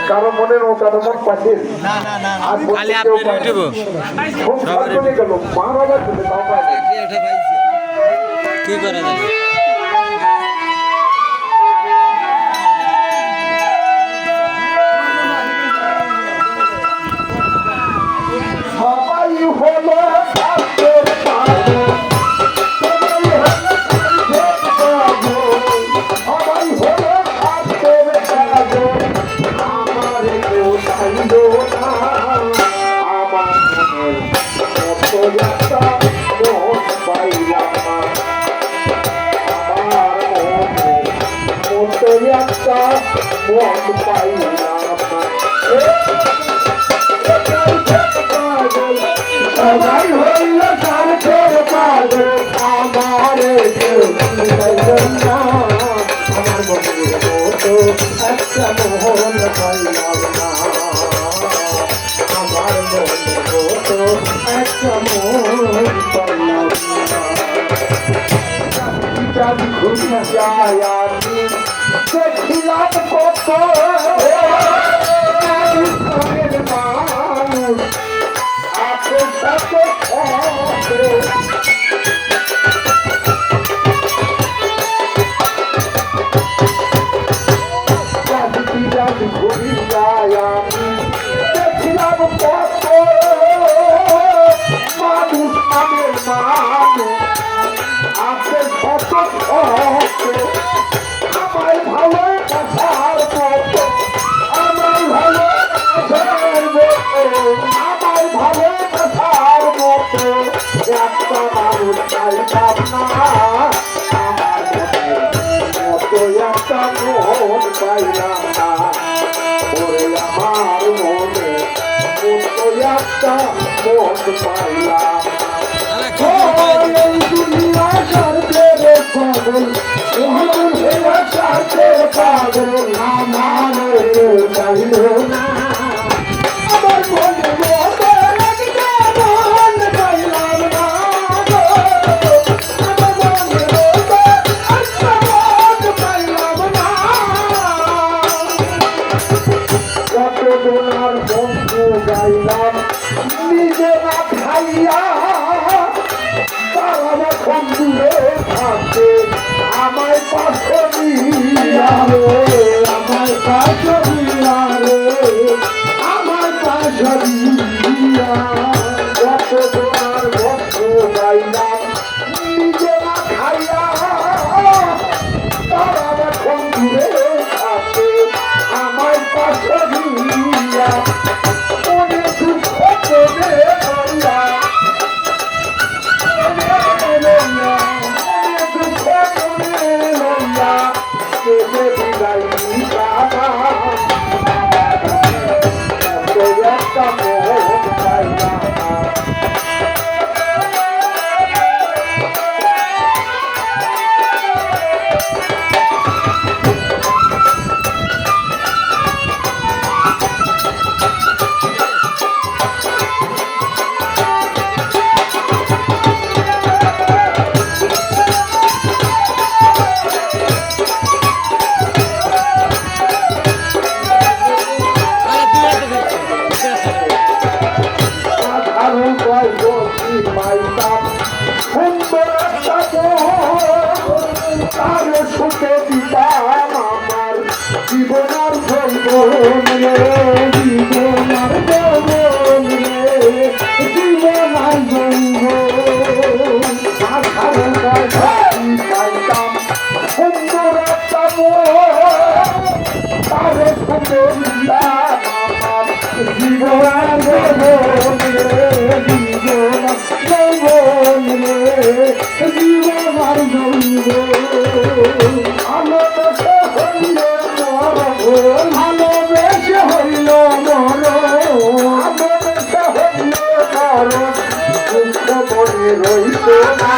কারো মনের ও কারো মন পাশে খালি আপনার ইউটিউব গেল 12,000 টাকা তাও পাইনি। কি করা যায়? সবাই হলো কাজের পাগল, সবাই হলো কাজের পাগল, আমার কেউ চাইল না, আমার মনের মতো একটা মন পাইলাম না, আমার মনের মতো একটা মন পাইলাম না। সবাই হইল কাজের পাগল, আমার কেউ চাইল না, আমার মনের মতো একটা মন পাইলাম না, আমার মনের মতো একটা মন পাইলাম না। চাঁদ ঘুরে যায় আমি দেখিলাম কত মানুষ আপন সাথে চাঁদ ঘুরে যায় আমি দেখিলাম কত মানুষ আমের মানুষ আপন সাথে আমায় ভালো বাসার মতো, আমায় ভালো বাসার মতো, আমায় ভালো বাসার মতো একটা মানুষ চাইতাম না, আমার মতো একটা মন পাইলাম না, ওরে আমার মনে মতো একটা মন পাইলাম না। দুনিয়া সাথে পাগল, সাথে পাগল, আমার চাইল না, আমার মনে মতো একটা মন পাইলাম না, আমার মনে মতো একটা মন পাইলাম না। কত দোলার বন্ধু গাইলাম নিজে না খাইয়া, তারা যখন দূরে থাকে আমায় পাশে নিয়া রে, আমায় পাশে নিয়া রে, আমায় পাশে নিয়া। কত তোমার বন্ধু গাইলাম নিজেরা খাইয়া, তারা যখন দূরে থাকে আমায় পাশে নিয়া, মনে দুঃখ করে লইয়া, সুখে দিতাম আমার জীবনার যৌবন রে, জীবনার যৌবন রে, জীবনার যৌবন, পাইতাম সুন্দর একটা তারে সুখে দিতাম আমার জীবনার যৌবন রে, জীবনার যৌবন রে, জীবনার যৌবন। ভালোবেসে হইল মরণ, ভালোবেসে হইল মরণ, ভালোবেসে হইল মরণ, দুঃখ মনে রইত না,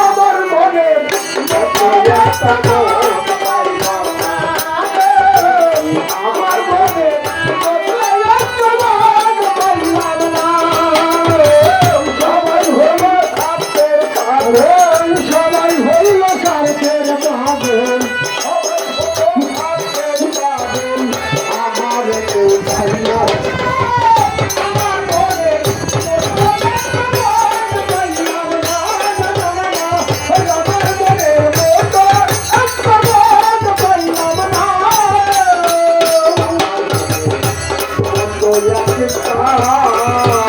আমার মনে একটা মন পাইলাম না, আমার মনে একটা মন পাইলাম একদিন তাও